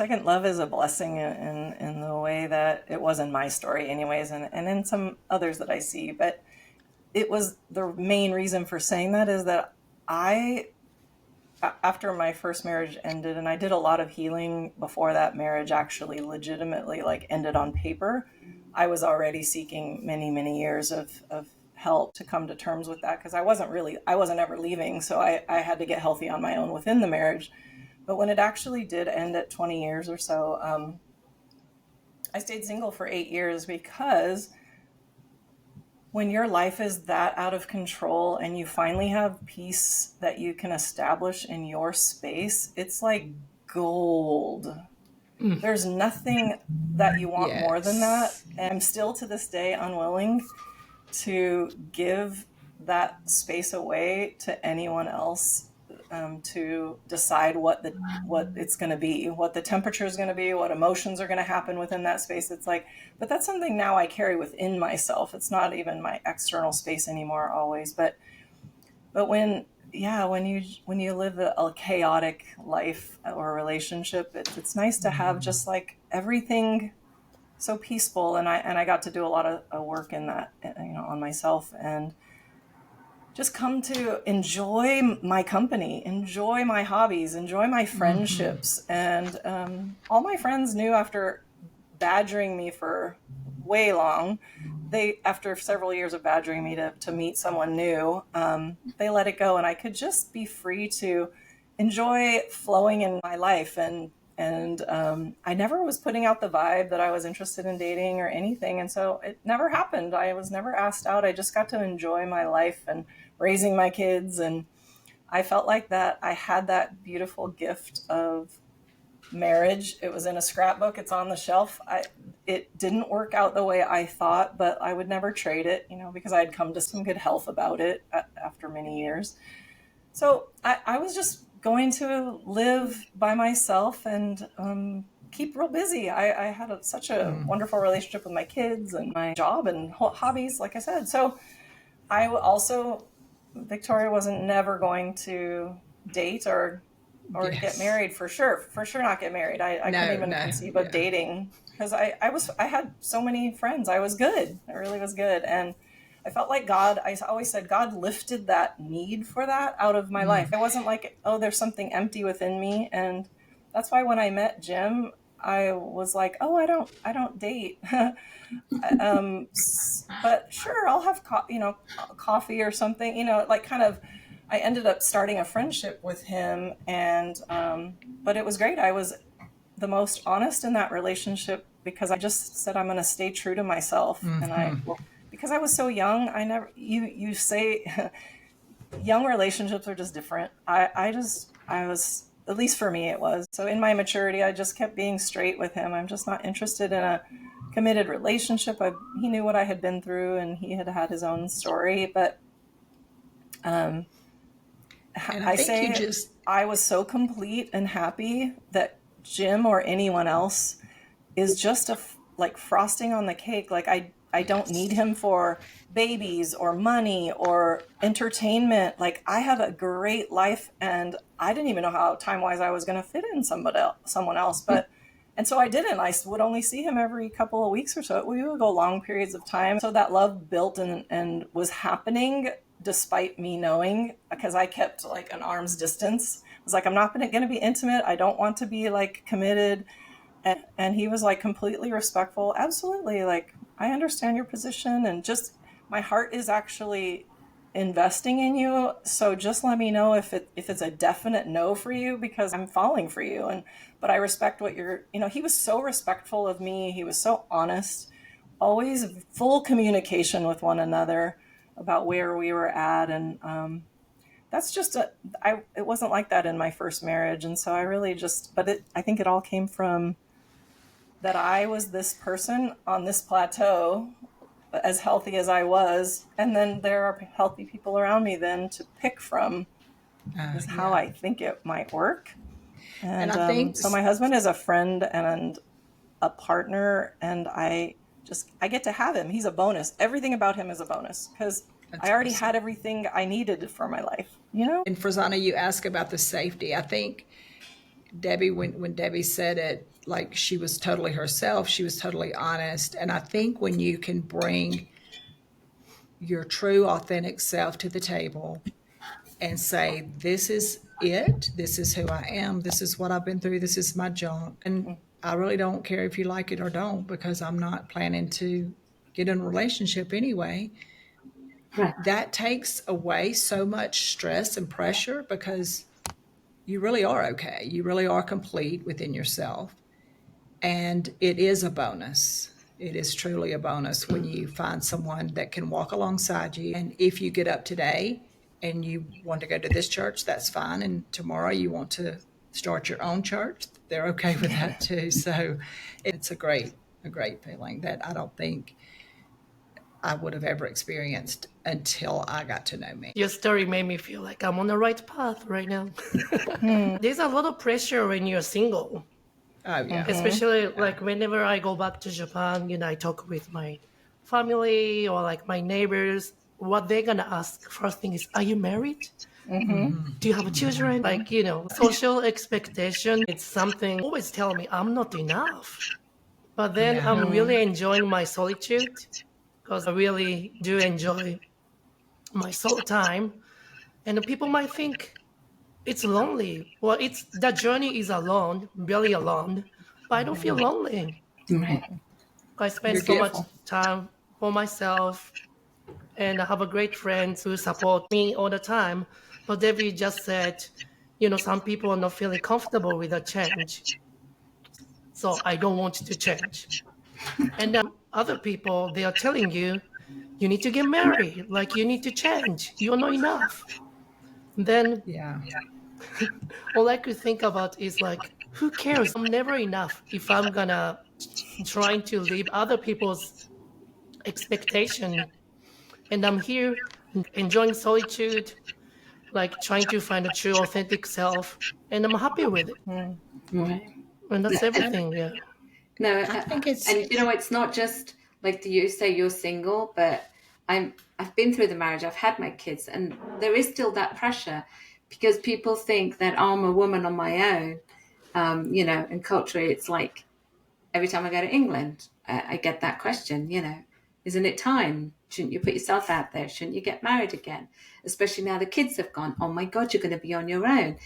second love is a blessing in the way that it was in my story anyways, and in some others that I see. But it was the main reason for saying that is that after my first marriage ended, and I did a lot of healing before that marriage actually legitimately like ended on paper, I was already seeking many, many years of help to come to terms with that, because I wasn't ever leaving. So I had to get healthy on my own within the marriage. But when it actually did end at 20 years or so, I stayed single for 8 years, because when your life is that out of control and you finally have peace that you can establish in your space, it's like gold. There's nothing that you want more than that. Yes. And I'm still to this day unwilling to give that space away to anyone else, to decide what it's going to be, what the temperature is going to be, what emotions are going to happen within that space. It's like, but that's something now I carry within myself. It's not even my external space anymore always. But when you live a chaotic life or a relationship, it's nice to have just like everything so peaceful. And I got to do a lot of work in that, on myself, and just come to enjoy my company, enjoy my hobbies, enjoy my friendships. And all my friends knew, after badgering me for way long, after several years of badgering me to meet someone new, they let it go, and I could just be free to enjoy flowing in my life. And I never was putting out the vibe that I was interested in dating or anything. And so it never happened. I was never asked out. I just got to enjoy my life and raising my kids. And I felt like that I had that beautiful gift of marriage. It was in a scrapbook. It's on the shelf. It didn't work out the way I thought, but I would never trade it, because I had come to some good health about it after many years. So I was just going to live by myself and keep real busy. I had such a wonderful relationship with my kids and my job and hobbies, like I said. So I also, Victoria wasn't never going to date or get Yes. married, for sure not get married. I couldn't even conceive of dating, because I had so many friends. I was good. I really was good. And I felt like I always said God lifted that need for that out of my life. It wasn't like, oh, there's something empty within me. And that's why when I met Jim, I was like, oh, I don't date. But sure, I'll have coffee or something, like kind of. I ended up starting a friendship with him, and but it was great. I was the most honest in that relationship, because I just said I'm going to stay true to myself. And because I was so young, you say young relationships are just different. I was, at least for me it was. So in my maturity, I just kept being straight with him. I'm just not interested in a committed relationship. He knew what I had been through, and he had had his own story. But And I think you just, I was so complete and happy that Jim or anyone else is just like frosting on the cake. Like I don't need him for babies or money or entertainment. Like I have a great life, and I didn't even know how time-wise I was going to fit in someone else. And so I didn't. I would only see him every couple of weeks or so. We would go long periods of time. So that love built and was happening despite me knowing, because I kept like an arm's distance. I was like, I'm not going to be intimate. I don't want to be like committed. And he was like completely respectful. Absolutely. Like, I understand your position, and just my heart is actually investing in you. So just let me know if it's a definite no for you, because I'm falling for you. But I respect what he was so respectful of me. He was so honest, always full communication with one another about where we were at. And that's just it wasn't like that in my first marriage. And so I really I think it all came from that I was this person on this plateau, as healthy as I was. And then there are healthy people around me then to pick from, is how I think it might work. and I think So my husband is a friend and a partner, and I get to have him. He's a bonus. Everything about him is a bonus, because I already had everything I needed for my life, And Furzana, you ask about the safety. I think Debbie, when Debbie said it, like she was totally herself. She was totally honest. And I think when you can bring your true, authentic self to the table and say, this is it, this is who I am, this is what I've been through, this is my junk. And I really don't care if you like it or don't, because I'm not planning to get in a relationship anyway. Right. That takes away so much stress and pressure, because you really are okay. You really are complete within yourself. And it is a bonus. It is truly a bonus when you find someone that can walk alongside you. And if you get up today and you want to go to this church, that's fine. And tomorrow you want to start your own church, they're okay with that too. So it's a great feeling that I don't think I would have ever experienced until I got to know me. Your story made me feel like I'm on the right path right now. There's a lot of pressure when you're single. Oh, yeah. Especially like whenever I go back to Japan, I talk with my family or like my neighbors. What they're going to ask first thing is, are you married? Do you have children? Like, social expectation. It's something always tell me I'm not enough. But then I'm really enjoying my solitude, because I really do enjoy my soul time. And people might think it's lonely. Well, that journey is alone, really alone, but I don't feel lonely. Right. I spend so much time for myself, and I have a great friends who support me all the time. But Debbie just said, some people are not feeling comfortable with a change. So I don't want to change. And then other people, they are telling you, you need to get married, like you need to change. You're not enough. Then all I could think about is like, who cares? I'm never enough if I'm gonna trying to live other people's expectation. And I'm here enjoying solitude, like trying to find a true authentic self, and I'm happy with it. Right. And that's everything. Yeah. No, I think it's, and it's not just like you say you're single, but I've been through the marriage, I've had my kids, and there is still that pressure because people think that I'm a woman on my own. And culturally, it's like every time I go to England, I get that question. Isn't it time? Shouldn't you put yourself out there? Shouldn't you get married again? Especially now the kids have gone. Oh my God, you're going to be on your own,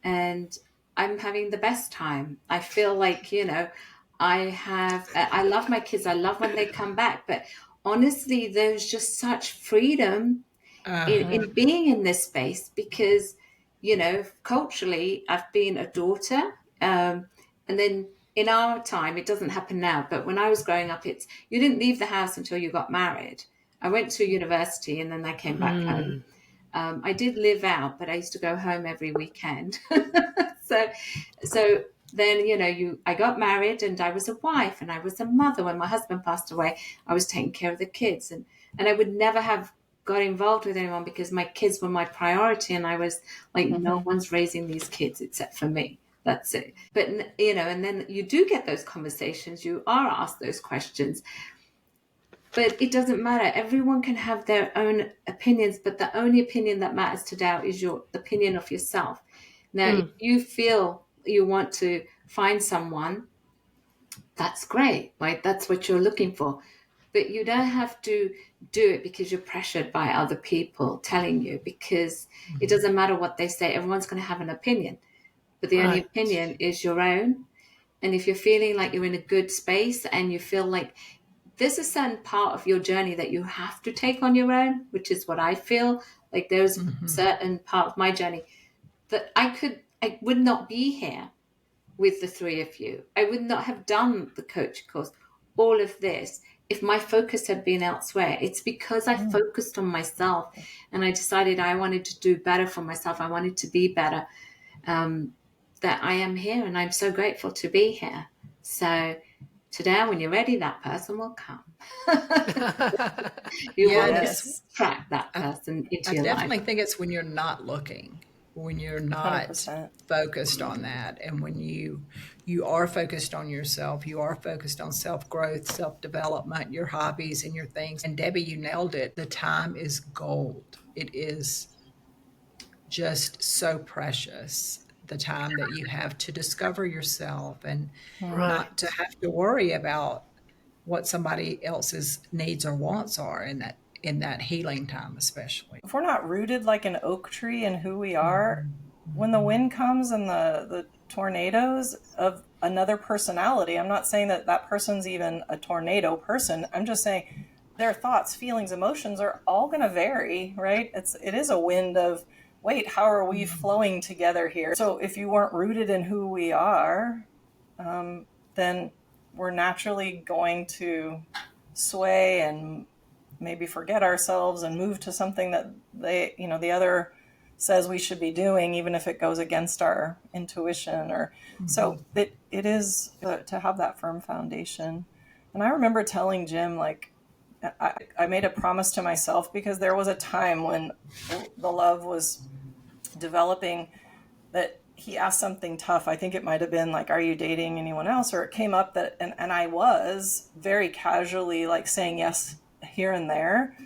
and I'm having the best time. I feel like I love my kids. I love when they come back. But honestly, there's just such freedom in being in this space because, culturally, I've been a daughter. And then in our time, it doesn't happen now. But when I was growing up, you didn't leave the house until you got married. I went to university and then I came back home. I did live out, but I used to go home every weekend. So then, I got married and I was a wife and I was a mother. When my husband passed away, I was taking care of the kids and I would never have got involved with anyone because my kids were my priority. And I was like, no one's raising these kids except for me. That's it. But, and then you do get those conversations. You are asked those questions. But it doesn't matter. Everyone can have their own opinions, but the only opinion that matters to Tadao is your opinion of yourself. Now, if you feel you want to find someone, that's great, right? That's what you're looking for. But you don't have to do it because you're pressured by other people telling you, because it doesn't matter what they say. Everyone's going to have an opinion, but the only opinion is your own. And if you're feeling like you're in a good space and you feel like there's a certain part of your journey that you have to take on your own, which is what I feel like there's a certain part of my journey that I would not be here with the three of you. I would not have done the coaching course, all of this, if my focus had been elsewhere. It's because I focused on myself and I decided I wanted to do better for myself. I wanted to be better, that I am here, and I'm so grateful to be here. So today, when you're ready, that person will come. You will just track that person into your life. I definitely think it's when you're not looking, when you're not 100%. focused on that, and when you are focused on yourself, you are focused on self-growth, self-development, your hobbies and your things. And Debbie, you nailed it. The time is gold. It is just so precious the time that you have to discover yourself and Right. not to have to worry about what somebody else's needs or wants are in that healing time, especially. If we're not rooted like an oak tree in who we are, when the wind comes and the tornadoes of another personality, I'm not saying that that person's even a tornado person. I'm just saying their thoughts, feelings, emotions are all going to vary, right? It is a wind of, wait, how are we flowing together here? So if you weren't rooted in who we are, then we're naturally going to sway and maybe forget ourselves and move to something that the other says we should be doing, even if it goes against our intuition. Or so it is to have that firm foundation. And I remember telling Jim, like, I made a promise to myself, because there was a time when the love was developing, that he asked something tough. I think it might have been like, are you dating anyone else? Or it came up that, and I was very casually like saying yes here and there.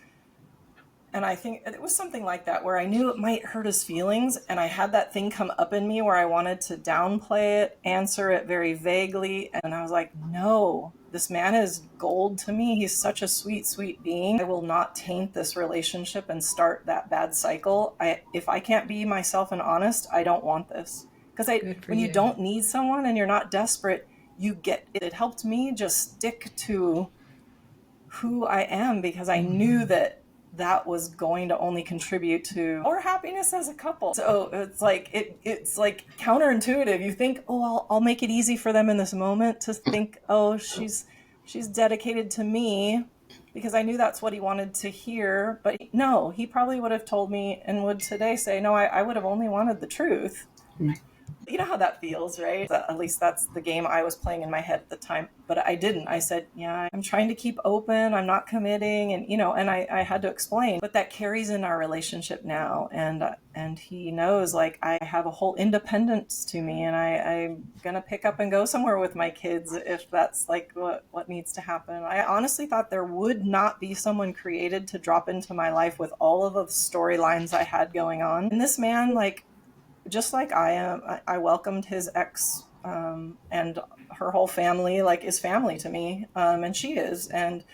And I think it was something like that, where I knew it might hurt his feelings. And I had that thing come up in me where I wanted to downplay it, answer it very vaguely. And I was like, no, this man is gold to me. He's such a sweet, sweet being. I will not taint this relationship and start that bad cycle. If I can't be myself and honest, I don't want this. Because when you don't need someone and you're not desperate, it helped me just stick to who I am, because I knew that was going to only contribute to our happiness as a couple. So it's like it's like counterintuitive. You think, oh, I'll make it easy for them in this moment to think, oh, she's dedicated to me, because I knew that's what he wanted to hear. But no, he probably would have told me, and would today say, no, I would have only wanted the truth. You know how that feels, right? At least that's the game I was playing in my head at the time. But I didn't. I said, yeah, I'm trying to keep open. I'm not committing. And, and I had to explain. But that carries in our relationship now. And he knows, like, I have a whole independence to me. And I'm going to pick up and go somewhere with my kids if that's, like, what needs to happen. I honestly thought there would not be someone created to drop into my life with all of the storylines I had going on. And this man, like, just like I am, I welcomed his ex and her whole family, like, is family to me, and she is. And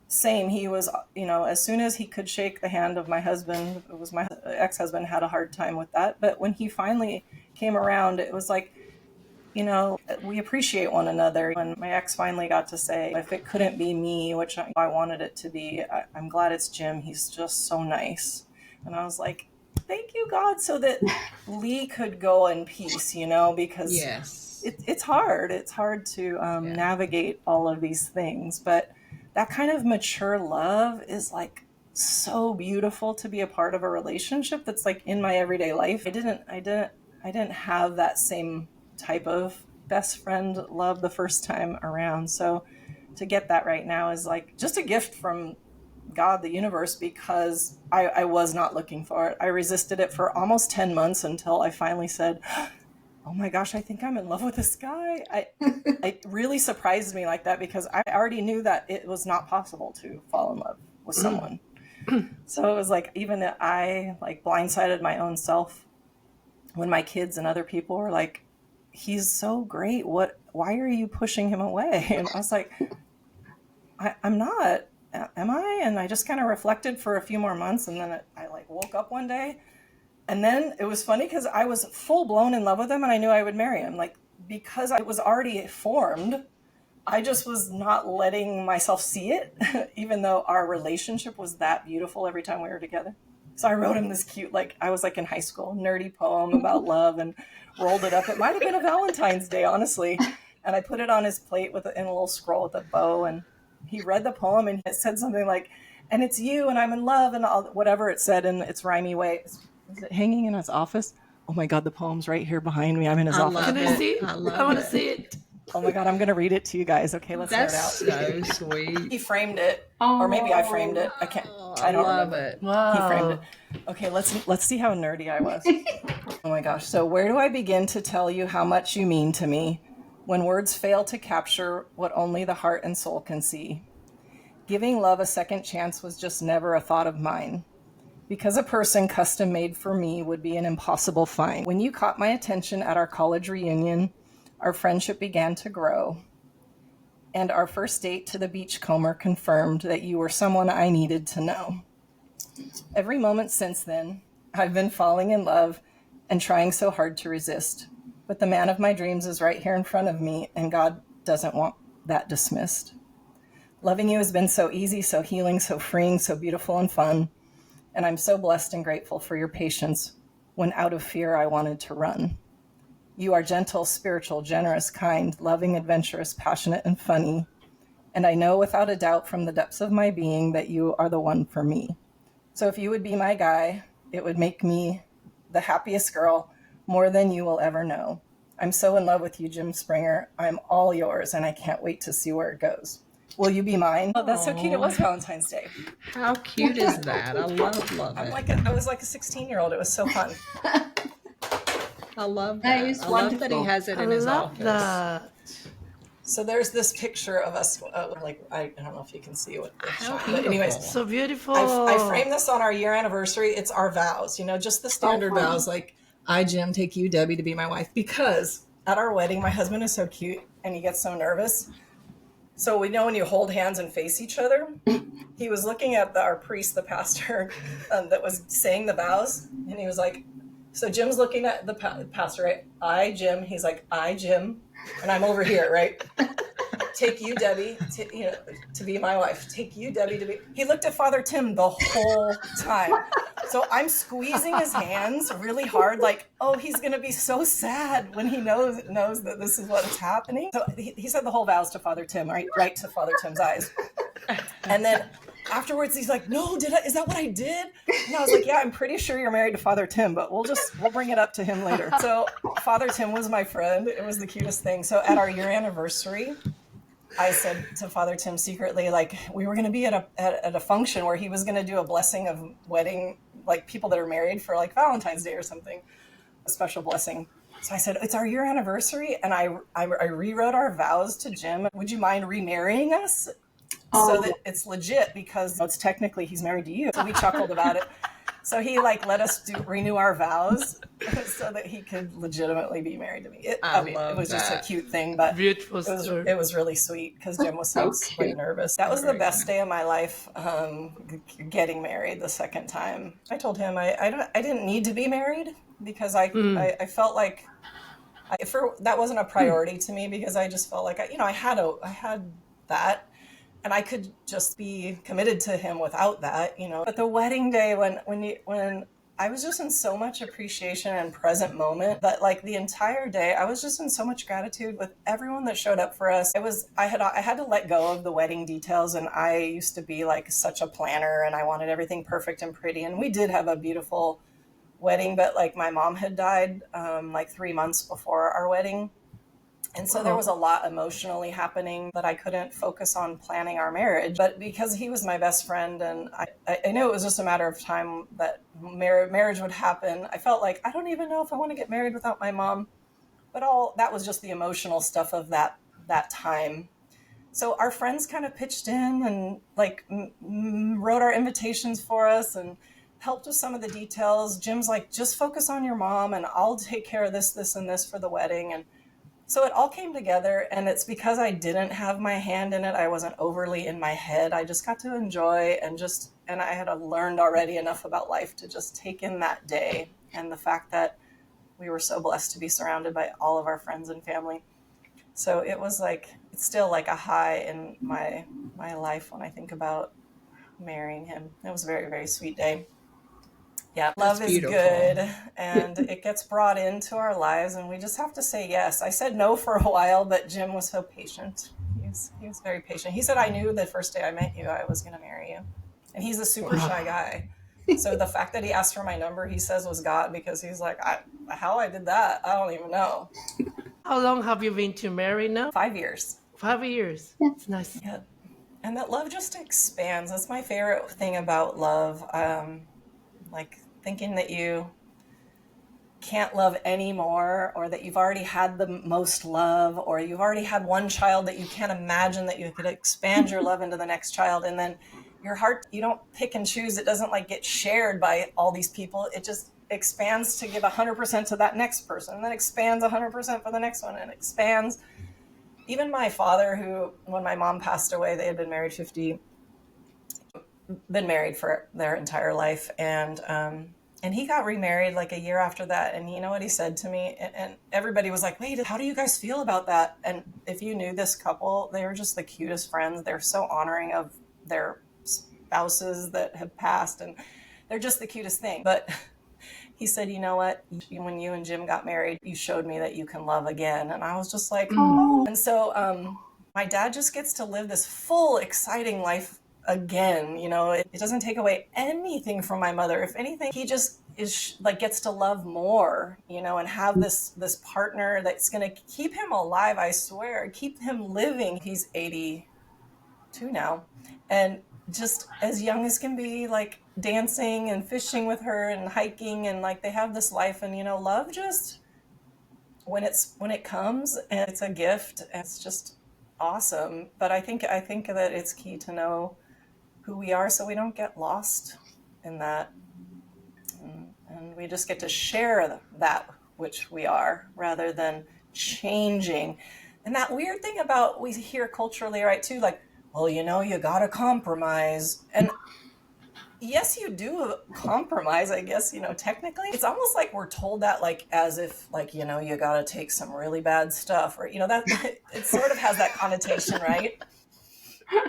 same, he was, as soon as he could shake the hand of my husband, it was my ex-husband had a hard time with that. But when he finally came around, it was like, we appreciate one another. When my ex finally got to say, if it couldn't be me, which I wanted it to be, I'm glad it's Jim. He's just so nice. And I was like, thank you, God, so that Lee could go in peace, because it's hard. It's hard to navigate all of these things. But that kind of mature love is, like, so beautiful to be a part of a relationship that's, like, in my everyday life. I didn't have that same type of best friend love the first time around. So to get that right now is, like, just a gift from God, the universe, because I was not looking for it. I resisted it for almost 10 months until I finally said, oh my gosh, I think I'm in love with this guy. It really surprised me like that, because I already knew that it was not possible to fall in love with someone. So it was like, even that I, like, blindsided my own self when my kids and other people were like, he's so great. Why are you pushing him away? And I was like, I'm not. Am I? And I just kind of reflected for a few more months, and then I like woke up one day, and then it was funny because I was full blown in love with him, and I knew I would marry him, like, because I was already formed. I just was not letting myself see it, even though our relationship was that beautiful every time we were together. So I wrote him this cute, like, I was like in high school, nerdy poem about love, and rolled it up. It might have been a Valentine's Day, honestly, and I put it on his plate in a little scroll with a bow, and he read the poem, and it said something like, and it's you, and I'm in love, and whatever it said in its rhymey way. Is it hanging in his office? Oh my God, the poem's right here behind me. I'm in his office. Can I see it? I want to see it. Oh my God, I'm going to read it to you guys. Okay, let's hear it out. That's so sweet. He framed it, or maybe I framed it. I don't love remember. It. Wow. He framed it. Okay, let's see how nerdy I was. Oh my gosh. So where do I begin to tell you how much you mean to me, when words fail to capture what only the heart and soul can see? Giving love a second chance was just never a thought of mine. because a person custom made for me would be an impossible find. When you caught my attention at our college reunion, our friendship began to grow, and our first date to the beachcomber confirmed that you were someone I needed to know. Every moment since then, I've been falling in love and trying so hard to resist. But the man of my dreams is right here in front of me, and God doesn't want that dismissed. Loving you has been so easy, so healing, so freeing, so beautiful and fun. And I'm so blessed and grateful for your patience when out of fear I wanted to run. You are gentle, spiritual, generous, kind, loving, adventurous, passionate, and funny. And I know without a doubt from the depths of my being that you are the one for me. So if you would be my guy, it would make me the happiest girl, more than you will ever know. I'm so in love with you, Jim Springer. I'm all yours, and I can't wait to see where it goes. Will you be mine? Oh, that's so cute. It was Valentine's Day. How cute is that? I love it. I was like a 16-year-old. It was so fun. I love That that. is I love that he wonderful. has it I in his love office. that. So there's this picture of us, I don't know if you can see what the How shot, but anyways, beautiful. So beautiful. I framed this on our year anniversary. It's our vows, just the standard fun. vows, like I, Jim, take you, Debbie, to be my wife. Because at our wedding, my husband is so cute and he gets so nervous. So we know when you hold hands and face each other. He was looking at our priest, the pastor, that was saying the vows, and he was like, so Jim's looking at the pastor, right? I, Jim. He's like, I, Jim, and I'm over here, right? Take you, Debbie, to be my wife. Take you, Debbie, to be. He looked at Father Tim the whole time. So I'm squeezing his hands really hard, like, oh, he's gonna be so sad when he knows that this is what's happening. So he said the whole vows to Father Tim, right to Father Tim's eyes. And then afterwards, he's like, no, is that what I did? And I was like, yeah, I'm pretty sure you're married to Father Tim, but we'll bring it up to him later. So Father Tim was my friend. It was the cutest thing. So at our year anniversary, I said to Father Tim secretly, like, we were going to be at a function where he was going to do a blessing of wedding, like people that are married for like Valentine's Day or something, a special blessing. So I said, it's our year anniversary. And I rewrote our vows to Jim. Would you mind remarrying us? So that it's legit, because it's technically he's married to you. So we chuckled about it. So he let us renew our vows so that he could legitimately be married to me. It was just a cute thing, but Beautiful it was really sweet because Jim was so nervous. That was the best day of my life, getting married the second time. I told him I didn't need to be married because I felt like that wasn't a priority to me, because I just felt like I had that. And I could just be committed to him without that, But the wedding day, when I was just in so much appreciation and present moment, that the entire day, I was just in so much gratitude with everyone that showed up for us. I had to let go of the wedding details, and I used to be such a planner, and I wanted everything perfect and pretty. And we did have a beautiful wedding, but my mom had died 3 months before our wedding. And so there was a lot emotionally happening that I couldn't focus on planning our marriage. But because he was my best friend, and I knew it was just a matter of time that marriage would happen, I felt like I don't even know if I want to get married without my mom. But that was just the emotional stuff of that time. So our friends kind of pitched in and wrote our invitations for us and helped with some of the details. Jim's like, just focus on your mom and I'll take care of this, and this for the wedding. And so it all came together, and it's because I didn't have my hand in it. I wasn't overly in my head. I just got to enjoy and I had learned already enough about life to just take in that day, and the fact that we were so blessed to be surrounded by all of our friends and family. So it was it's still a high in my life when I think about marrying him. It was a very, very sweet day. Yeah, love is good, and it gets brought into our lives, and we just have to say yes. I said no for a while, but Jim was so patient. He was very patient. He said, I knew the first day I met you, I was going to marry you. And he's a super shy guy. So the fact that he asked for my number, he says, was God, because he's like, how I did that, I don't even know. How long have you been married now? 5 years. 5 years. It's nice. Yeah. And that love just expands. That's my favorite thing about love. Thinking that you can't love anymore, or that you've already had the most love, or you've already had one child that you can't imagine that you could expand your love into the next child, and then your heart, you don't pick and choose. It doesn't like get shared by all these people. It just expands to give 100% to that next person, and then expands 100% for the next one, and expands. Even my father, who, when my mom passed away, they had been married for their entire life, and he got remarried like a year after that. And you know what he said to me? And everybody was like, wait, how do you guys feel about that? And if you knew this couple, they were just the cutest friends. They're so honoring of their spouses that have passed, and they're just the cutest thing. But he said, you know what? When you and Jim got married, you showed me that you can love again. And I was just like, oh. And so my dad just gets to live this full, exciting life again. You know, it doesn't take away anything from my mother. If anything, he just is like gets to love more, you know, and have this partner that's going to keep him alive. I swear, keep him living. He's 82 now, and just as young as can be, like dancing and fishing with her and hiking, and like they have this life. And you know, love just when it comes, and it's a gift, it's just awesome. But I think that it's key to know who we are, so we don't get lost in that, and we just get to share that which we are, rather than changing. And that weird thing about, we hear culturally, right, too, like, well, you know, you gotta compromise. And yes, you do compromise, I guess, you know, technically. It's almost like we're told that, like, as if, like, you know, you gotta take some really bad stuff, or, you know, that it sort of has that connotation, right?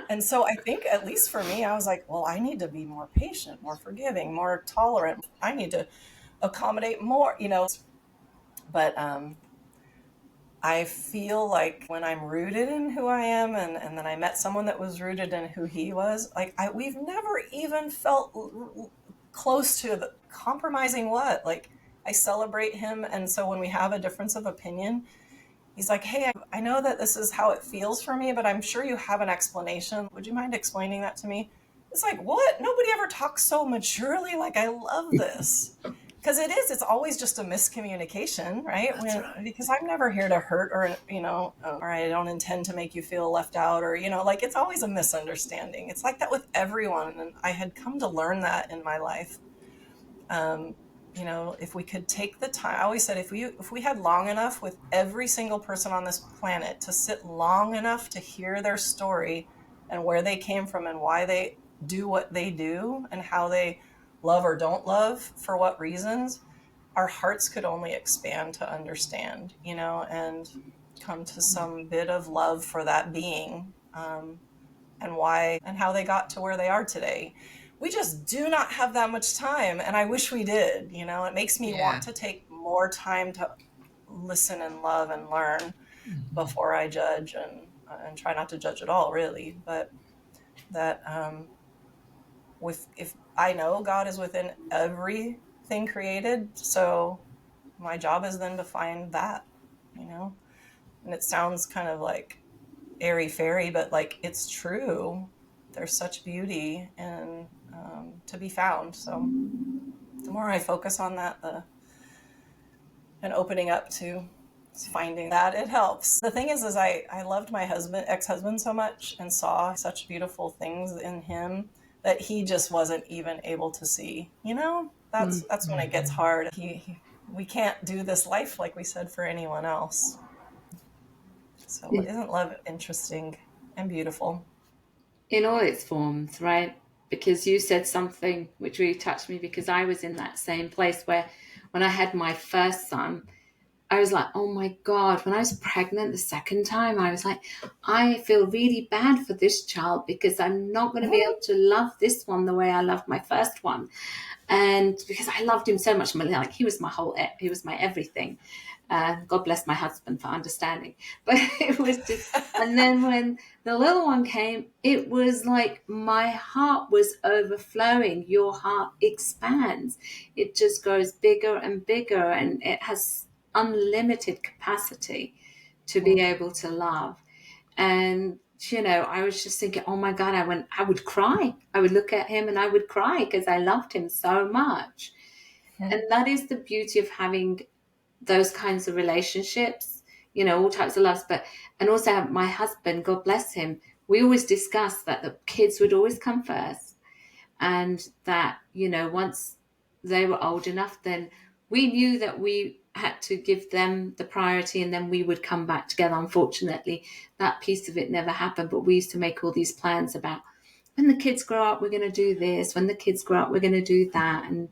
And so I think, at least for me, I was like, well, I need to be more patient, more forgiving, more tolerant. I need to accommodate more, you know. But I feel like when I'm rooted in who I am, and then I met someone that was rooted in who he was, like we've never even felt close to compromising what. Like, I celebrate him, and so when we have a difference of opinion, he's like, hey, I know that this is how it feels for me, but I'm sure you have an explanation. Would you mind explaining that to me? It's like, what? Nobody ever talks so maturely. Like, I love this. Because it's always just a miscommunication, right? Because I'm never here to hurt, or, you know, or I don't intend to make you feel left out, or, you know, like, it's always a misunderstanding. It's like that with everyone. And I had come to learn that in my life. You know, if we could take the time, I always said, if we had long enough with every single person on this planet to sit long enough to hear their story and where they came from and why they do what they do and how they love or don't love, for what reasons, our hearts could only expand to understand, you know, and come to some bit of love for that being, and why and how they got to where they are today. We just do not have that much time, and I wish we did. You know, it makes me want to take more time to listen and love and learn before I judge, and try not to judge at all, really. But that if I know God is within everything created, so my job is then to find that, you know. And it sounds kind of like airy-fairy, but like, it's true. There's such beauty and to be found. So the more I focus on that, and opening up to finding that, it helps. The thing is I loved my ex-husband so much, and saw such beautiful things in him that he just wasn't even able to see. You know, that's when it gets hard. We can't do this life, like we said, for anyone else. So isn't love interesting and beautiful? In all its forms, right? Because you said something which really touched me, because I was in that same place where, when I had my first son, I was like, oh my God, when I was pregnant the second time, I was like, I feel really bad for this child, because I'm not going to be able to love this one the way I loved my first one. And because I loved him so much, like, he was my everything. God bless my husband for understanding. But it was just, and then when the little one came, it was like my heart was overflowing. Your heart expands. It just grows bigger and bigger, and it has unlimited capacity to be able to love. And, you know, I was just thinking, oh my God, I would cry. I would look at him and I would cry, because I loved him so much. And that is the beauty of having those kinds of relationships, you know, all types of loves. And also my husband, God bless him, we always discussed that the kids would always come first. and that, once they were old enough, then we knew that we had to give them the priority and then we would come back together. Unfortunately, that piece of it never happened, but we used to make all these plans about when the kids grow up, we're going to do this. When the kids grow up, we're going to do that. And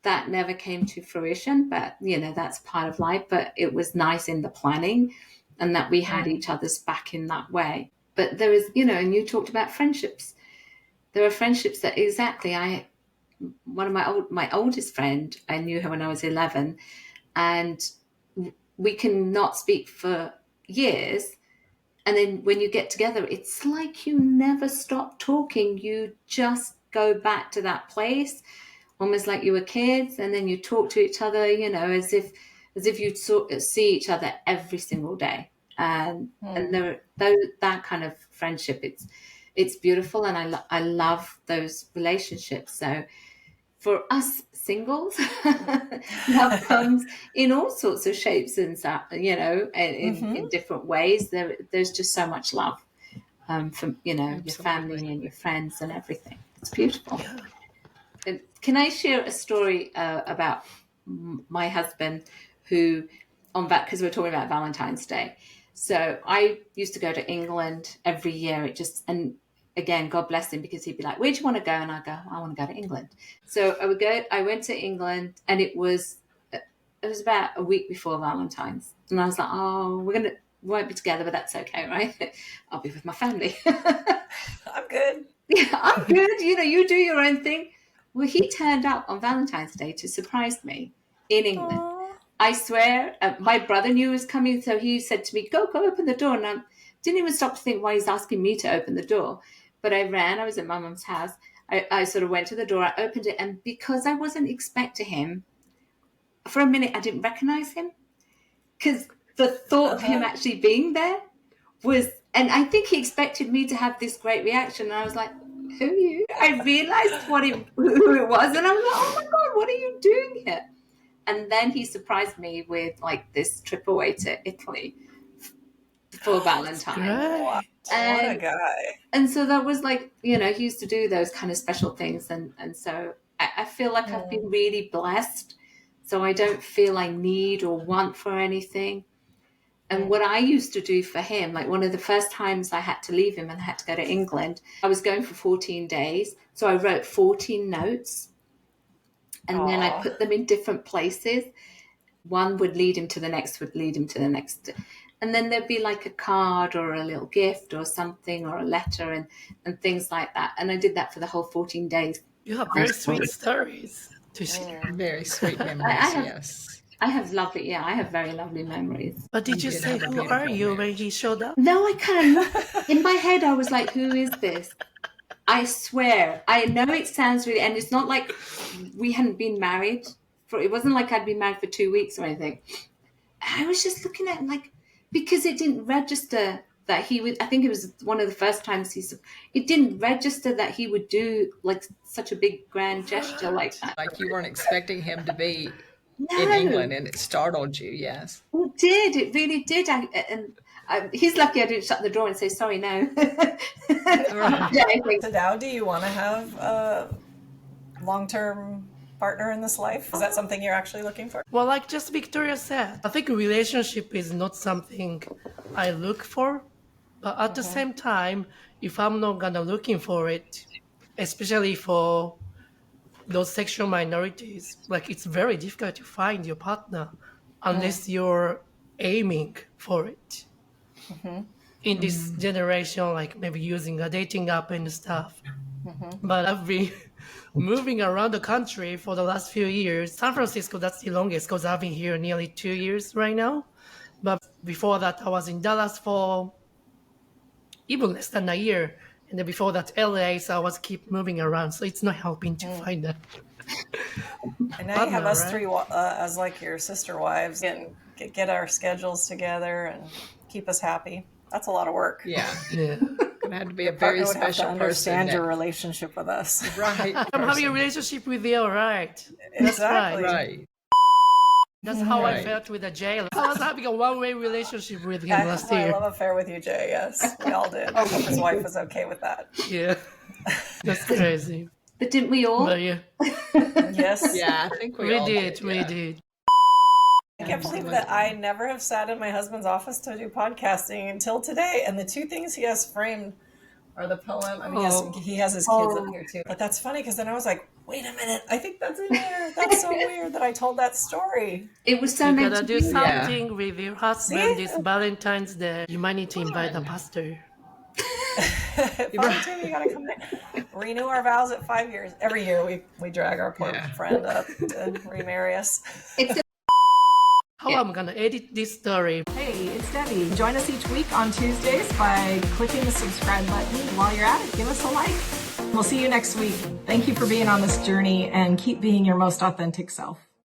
that never came to fruition, but that's part of life. But it was nice in the planning and that we had each other's back in that way. But there is, and you talked about friendships. There are friendships that one of my oldest friend, I knew her when I was 11, and we can not speak for years. And then when you get together, it's like you never stop talking. You just go back to that place, almost like you were kids, and then you talk to each other, as if you'd see each other every single day. And that kind of friendship, it's beautiful, and I love those relationships. So for us singles, love comes in all sorts of shapes and in different ways. There's just so much love from your family and your friends and everything. It's beautiful. Yeah. Can I share a story about my husband who, because we're talking about Valentine's Day. So I used to go to England every year. And again, God bless him, because he'd be like, where do you want to go? And I go, I want to go to England. So I went to England, and it was about a week before Valentine's. And I was like, oh, we won't be together, but that's okay, right? I'll be with my family. I'm good. Yeah, I'm good. You do your own thing. Well, he turned up on Valentine's Day to surprise me in England. Aww. I swear, my brother knew he was coming, so he said to me, go open the door. And I didn't even stop to think why he's asking me to open the door. But I ran. I was at my mum's house. I sort of went to the door. I opened it. And because I wasn't expecting him, for a minute, I didn't recognize him. Because the thought of him actually being there was, and I think he expected me to have this great reaction. And I was like, who are you? I realized who it was. And I was like, oh my God, what are you doing here? And then he surprised me with like this trip away to Italy for Valentine. Wow. What a guy. And so that was like, he used to do those kind of special things. And so I feel like I've been really blessed. So I don't feel I need or want for anything. And what I used to do for him, like one of the first times I had to leave him and I had to go to England, I was going for 14 days. So I wrote 14 notes. And then I put them in different places. One would lead him to the next, And then there'd be like a card or a little gift or something or a letter and things like that. And I did that for the whole 14 days. You have very sweet stories to share. Very sweet memories, yes. I have very lovely memories. But did you say, who are you, when he showed up? No, I kind of, in my head, I was like, who is this? I swear, I know it sounds really, and it's not like we hadn't been married it wasn't like I'd been married for 2 weeks or anything. I was just looking at him like, because it didn't register that he would, I think it was one of the first times it didn't register that he would do like such a big grand gesture like that. Like you weren't expecting him to be in England, and it startled you, yes. It really did. He's lucky I didn't shut the door and say, sorry, no. Tadao, do you want to have a long-term partner in this life? Is that something you're actually looking for? Well, like just Victoria said, I think a relationship is not something I look for. But at the same time, if I'm not gonna looking for it, especially for those sexual minorities, like it's very difficult to find your partner unless you're aiming for it. In this generation, like maybe using a dating app and stuff. But I've been moving around the country for the last few years. San Francisco, that's the longest, because I've been here nearly 2 years right now. But before that, I was in Dallas for even less than a year. And then before that, LA, so I was keep moving around. So it's not helping to find that. And now you have us three as like your sister wives, and get our schedules together and keep us happy. That's a lot of work. Yeah. Gonna have to be a Partner very would special have to person. understand your relationship with us. Right. I'm having a relationship with you, right? Exactly. Right. That's how I felt with Jay. I was having a one-way relationship with him last year. I love affair with you, Jay. Yes, we all did. His wife was okay with that. Yeah, that's crazy. But didn't we all? But yeah, Yes. Yeah, I think we all did, we yeah. did. I can't believe that I never have sat in my husband's office to do podcasting until today. And the two things he has framed are the poem. I mean, he has his kids up here too. But that's funny because then I was like, wait a minute, I think that's in there. That's so weird that I told that story. It was so You meant gotta to do be. something with your husband See? this Valentine's Day. You might need to invite the pastor. Fun too, you gotta come in. Renew our vows at 5 years. Every year we drag our poor friend up to remarry us. How am I gonna edit this story? Hey, it's Debbie. Join us each week on Tuesdays by clicking the subscribe button. While you're at it, give us a like. We'll see you next week. Thank you for being on this journey and keep being your most authentic self.